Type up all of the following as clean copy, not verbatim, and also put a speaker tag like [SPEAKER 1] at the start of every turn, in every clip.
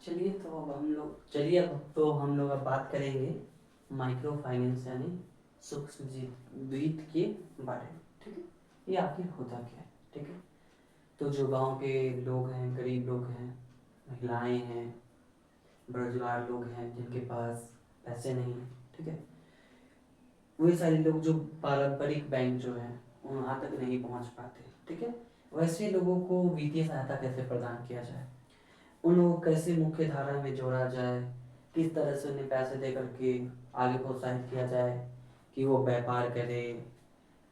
[SPEAKER 1] अब हम लोग अब बात करेंगे माइक्रो फाइनेंस यानी सूक्ष्म वित्त के बारे में। ठीक है, ये आखिर होता क्या है। ठीक है, तो जो गांव के लोग हैं, गरीब लोग हैं, महिलाएं हैं, बेरोजगार लोग हैं जिनके पास पैसे नहीं हैं, ठीक है, वही सारे लोग जो पारंपरिक बैंक जो है वहाँ तक नहीं पहुँच पाते। ठीक है, वैसे लोगों को वित्तीय सहायता कैसे प्रदान किया जाए, उन लोगों को कैसे मुख्य धारा में जोड़ा जाए, किस तरह से उन्हें पैसे दे करके आगे प्रोत्साहित किया जाए कि वो व्यापार करे,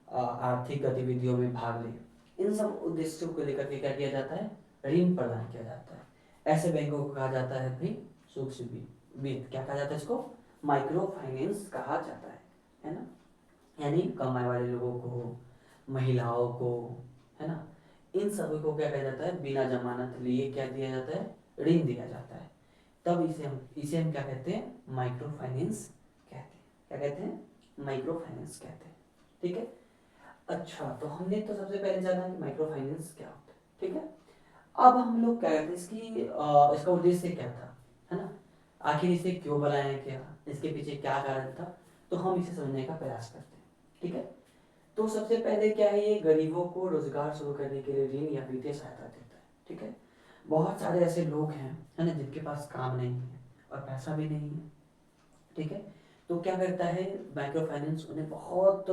[SPEAKER 1] आर्थिक गतिविधियों में भाग ले, इन सब उद्देश्यों को लेकर के क्या किया जाता है, ऋण प्रदान किया जाता है। ऐसे बैंकों को कहा जाता है भाई सूक्ष्म वित्त। क्या कहा जाता है इसको, माइक्रो फाइनेंस कहा जाता है ना। यानी कमाई वाले लोगों को, महिलाओं को, है ना, इन सभी को क्या कहा जाता है, बिना जमानत लिए क्या दिया जाता है, ऋण दिया जाता है। तब इसे हम क्या कहते हैं, माइक्रो फाइनेंस कहते हैं। क्या कहते हैं, माइक्रो फाइनेंस कहते हैं। ठीक है, अच्छा तो हमने तो सबसे पहले जाना कि माइक्रो फाइनेंस क्या होता है। ठीक है, अब हम लोग क्या करते हैं, इसका उद्देश्य क्या था, है ना, आखिर इसे क्यों बनाया गया, इसके पीछे क्या कारण था, तो हम इसे समझने का प्रयास करते हैं। ठीक है, तो सबसे पहले क्या है, ये गरीबों को रोजगार शुरू करने के लिए ऋण या वित्तीय सहायता देता है। ठीक है, बहुत सारे ऐसे लोग हैं, है ना, जिनके पास काम नहीं है और पैसा भी नहीं है। ठीक है, तो क्या करता है माइक्रो फाइनेंस, उन्हें बहुत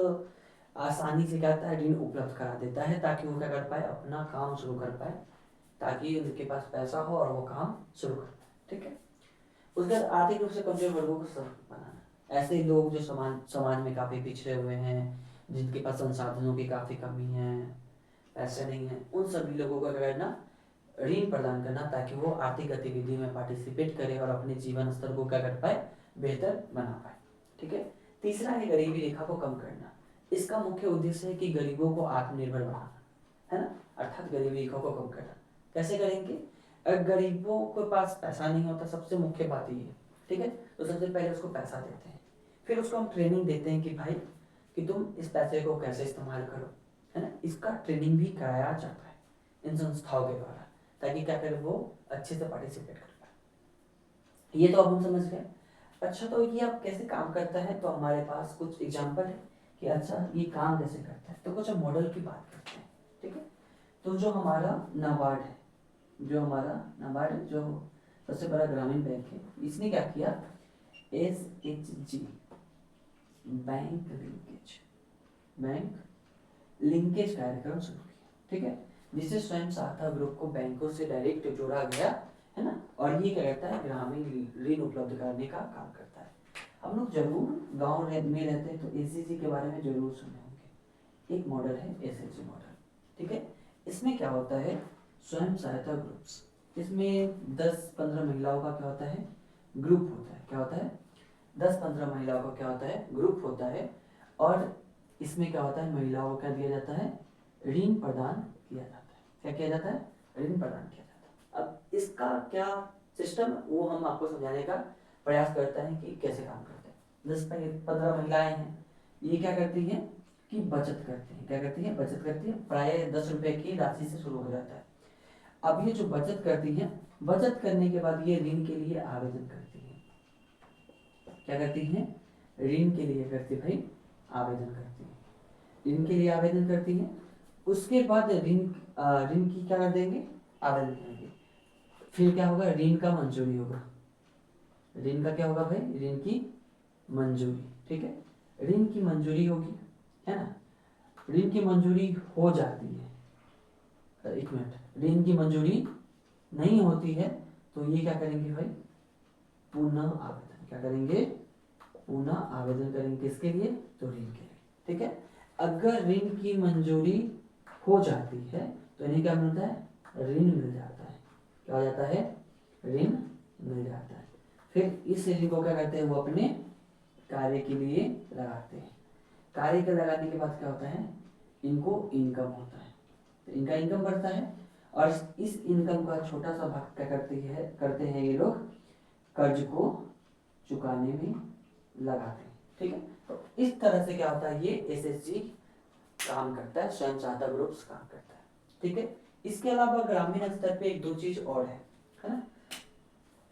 [SPEAKER 1] आसानी से क्या करता है, ऋण उपलब्ध करा देता है ताकि वो क्या कर पाए, अपना काम शुरू कर पाए, ताकि उनके पास पैसा हो और वो काम शुरू कर पाए। ठीक है, उसके बाद आर्थिक रूप से कमजोर वर्गों को सशक्त बनाना। ऐसे लोग जो समाज में काफ़ी पिछड़े हुए हैं, जिनके पास संसाधनों की काफ़ी कमी है, पैसे नहीं है, उन सभी लोगों को क्या करना, ऋण प्रदान करना, ताकि वो आर्थिक गतिविधि में पार्टिसिपेट करे और अपने जीवन स्तर को क्या कर पाए, बेहतर बना पाए। ठीक है, तीसरा है गरीबी रेखा को कम करना। इसका मुख्य उद्देश्य है कि गरीबों को आत्मनिर्भर बनाना, है ना, अर्थात गरीबी रेखा को कम करना। कैसे करेंगे, अगर गरीबों के पास पैसा नहीं होता, सबसे मुख्य बात ये है। ठीक है, तो सबसे पहले उसको पैसा देते हैं, फिर उसको हम ट्रेनिंग देते हैं कि भाई कि तुम इस पैसे को कैसे इस्तेमाल करो, है ना, इसका ट्रेनिंग भी कराया जाता है इन संस्थाओं के द्वारा, ताकि क्या करे, वो अच्छे से पार्टिसिपेट कर पाए। ये तो अब हम समझ गए। अच्छा तो ये अब कैसे काम करता है, तो हमारे पास कुछ एग्जाम्पल है कि अच्छा ये काम कैसे करता है, तो कुछ हम मॉडल की बात करते हैं। ठीक है, तो जो हमारा नाबार्ड है, जो सबसे बड़ा ग्रामीण बैंक है, इसने क्या किया, SHG बैंक लिंकेज कार्यक्रम शुरू किया। ठीक है, जिससे स्वयं सहायता ग्रुप को बैंकों से डायरेक्ट जोड़ा गया, है ना, और ये क्या करता है, ग्रामीण ऋण उपलब्ध करने का काम करता है। हम लोग जरूर गांव में रहते हैं तो SHG के बारे में जरूर सुने होंगे। एक मॉडल है SHG मॉडल। ठीक है, इसमें क्या होता है, स्वयं सहायता ग्रुप्स, इसमें 10-15 महिलाओं का क्या होता है, ग्रुप होता है। क्या होता है, 10-15 महिलाओं का क्या होता है, ग्रुप होता है, और इसमें क्या होता है, महिलाओं को क्या दिया जाता है, ऋण प्रदान किया जाता है। क्या किया जाता है, ऋण प्रदान किया जाता है। अब इसका क्या सिस्टम, वो हम आपको समझाने का प्रयास करते हैं कि कैसे काम करते हैं। 10-15 महिलाएं हैं, ये क्या करती हैं कि बचत करती हैं। क्या करती हैं, बचत करती हैं, प्राय 10 रुपए की राशि से शुरू हो जाता है। अब ये जो बचत करती हैं, बचत करने के बाद ये ऋण के लिए आवेदन करती हैं। क्या करती हैं, ऋण के लिए करती भाई आवेदन करती हैं, ऋण के लिए आवेदन करती हैं। उसके बाद ऋण की क्या कर देंगे, आवेदन करेंगे, फिर क्या होगा, ऋण का मंजूरी होगा। ऋण का क्या होगा भाई, ऋण की मंजूरी। ठीक है, ऋण की मंजूरी होगी, है ना, ऋण की मंजूरी हो जाती है। एक मिनट, ऋण की मंजूरी नहीं होती है तो ये क्या करेंगे भाई, पुनः आवेदन। क्या करेंगे, पुनः आवेदन करेंगे, किसके लिए, तो ऋण के लिए। ठीक है, अगर ऋण की मंजूरी हो जाती है तो इन्हें क्या मिलता है, ऋण मिल जाता है। क्या हो जाता है, ऋण मिल जाता है। फिर इस ऋण को क्या करते हैं, वो अपने कार्य के लिए लगाते हैं। कार्य के लगाने के बाद क्या होता है, इनको इनकम होता है, तो इनका इनकम बढ़ता है, और इस इनकम का छोटा सा भाग क्या करते हैं ये लोग, कर्ज को चुकाने में लगाते हैं। ठीक है, तो इस तरह से क्या होता है, ये SHG काम करता है, स्वयं सहायता ग्रुप्स काम करता है। ठीक है, इसके अलावा ग्रामीण स्तर पे एक दो चीज और है ना,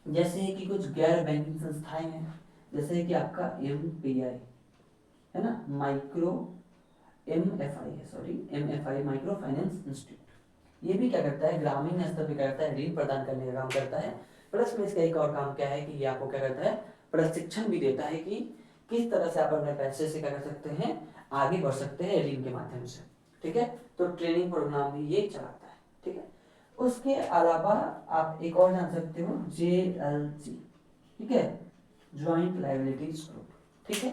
[SPEAKER 1] जैसे कि कुछ गैर बैंकिंग संस्थाएं हैं, जैसे कि आपका MPI है ना, माइक्रो MFI है, sorry MFI micro finance institute. ये भी क्या करता है, ग्रामीण स्तर पे क्या करता है, ऋण प्रदान करने का काम करता है। प्लस में इसका एक और काम क्या है कि ये आपको क्या करता है, प्रशिक्षण भी देता है कि किस तरह से आप अपने पैसे से क्या कर सकते हैं, आगे बढ़ सकते हैं ऋण के माध्यम से। ठीक है, तो ट्रेनिंग प्रोग्राम भी ये चलाता है। ठीक है, उसके अलावा आप एक और जान सकते हो JLG, ठीक है, ज्वाइंट लायबिलिटीज ग्रुप। ठीक है,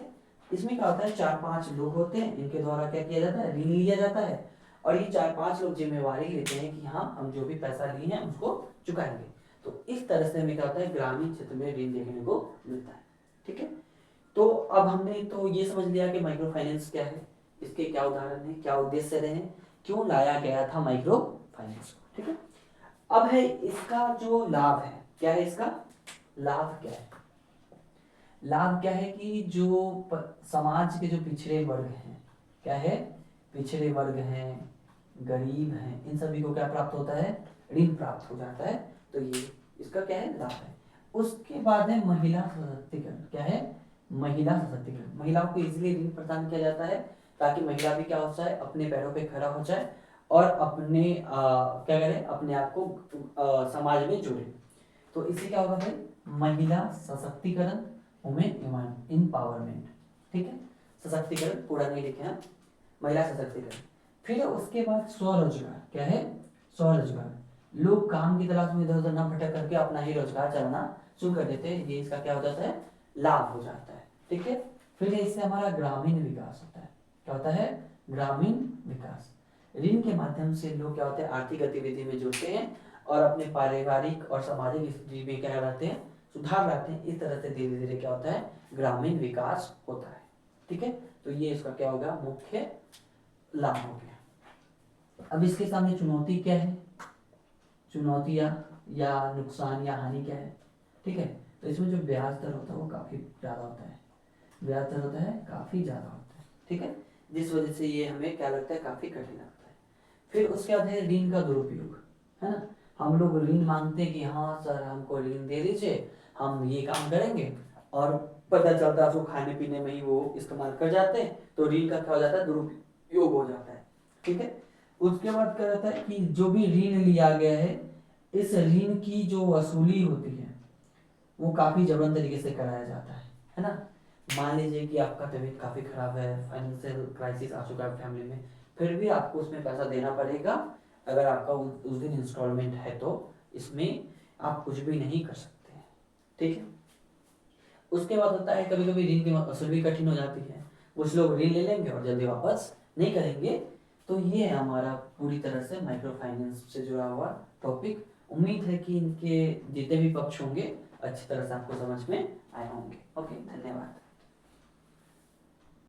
[SPEAKER 1] इसमें क्या होता है, 4-5 लोग होते हैं, इनके द्वारा क्या किया जाता है, ऋण लिया जाता है, और ये 4-5 लोग जिम्मेवारी लेते हैं कि हाँ हम जो भी पैसा लिए हैं उसको चुकाएंगे। तो इस तरह से हमें क्या होता है, ग्रामीण क्षेत्र में ऋण देखने को मिलता है। ठीक है, तो अब हमने तो ये समझ लिया कि माइक्रो फाइनेंस क्या है, इसके क्या उदाहरण है, क्या उद्देश्य रहे, क्यों लाया गया था माइक्रो फाइनेंस को। ठीक है, अब है इसका जो लाभ है, क्या है इसका लाभ, क्या है लाभ, क्या है कि जो समाज के जो पिछड़े वर्ग हैं, क्या है, पिछड़े वर्ग हैं, गरीब हैं, इन सभी को क्या प्राप्त होता है, ऋण प्राप्त हो जाता है। तो ये इसका क्या है, लाभ है। उसके बाद है महिला सशक्तिकरण, क्या है, महिला सशक्तिकरण। महिलाओं को इसलिए ऋण प्रदान किया जाता है ताकि महिला भी क्या हो जाए, अपने पैरों पे खड़ा हो जाए और अपने क्या करे, अपने आप को समाज में जोड़े। तो इससे क्या होगा भाई, महिला सशक्तिकरण, वुमेन एम्पावरमेंट। ठीक है, सशक्तिकरण पूरा नहीं लिखे हैं, महिला सशक्तिकरण। फिर उसके बाद स्वरोजगार, क्या है, स्वरोजगार। लोग काम की तलाश में इधर उधर न भटक करके अपना ही रोजगार चलाना शुरू कर देते हैं, ये इसका क्या हो जाता है, लाभ हो जाता है। ठीक है, फिर इससे हमारा ग्रामीण विकास होता है, क्या होता है, ग्रामीण विकास। ऋण के माध्यम से लोग क्या होते हैं, आर्थिक गतिविधि में जुड़ते हैं और अपने पारिवारिक और सामाजिक स्थिति में क्या लाते हैं, सुधार लाते हैं। इस तरह से धीरे धीरे क्या होता है, ग्रामीण विकास होता है। ठीक है, तो ये इसका क्या होगा, मुख्य लाभ हो गया। अब इसके सामने चुनौती क्या है, चुनौतियां या नुकसान या हानि क्या है। ठीक है, तो इसमें जो ब्याज दर होता है वो काफी ज्यादा होता है, ब्याज दर होता है काफी ज्यादा होता है। ठीक है, जिस वजह से ये हमें क्या लगता है, काफी कठिन लगता है। फिर उसके बाद है ऋण का दुरुपयोग, है ना, हम लोग ऋण मांगते हैं कि हाँ सर हमको ऋण दे दीजिए, हम ये काम करेंगे, और पता चलता है उसको खाने पीने में ही वो इस्तेमाल कर जाते हैं, तो ऋण का क्या हो जाता है, दुरुपयोग हो जाता है। ठीक है, उसके बाद क्या रहता है कि जो भी ऋण लिया गया है, इस ऋण की जो वसूली होती है वो काफी जबरन तरीके से कराया जाता है ना। मान लीजिए कि आपका तबीयत काफी खराब है, फाइनेंशियल क्राइसिस आ चुका है फैमिली में, फिर भी आपको उसमें पैसा देना पड़ेगा। अगर आपका उस दिन इंस्टॉलमेंट है तो इसमें आप कुछ भी नहीं कर सकते हैं। ठीक है, उसके बाद होता है कभी कभी ऋण की वसूली कठिन हो जाती है, कुछ लोग ऋण ले लेंगे और जल्दी वापस नहीं करेंगे। तो ये है हमारा पूरी तरह से माइक्रो फाइनेंस से जुड़ा हुआ टॉपिक। उम्मीद है कि इनके जितने भी पक्ष होंगे अच्छी तरह से आपको समझ में आए होंगे। ओके, धन्यवाद।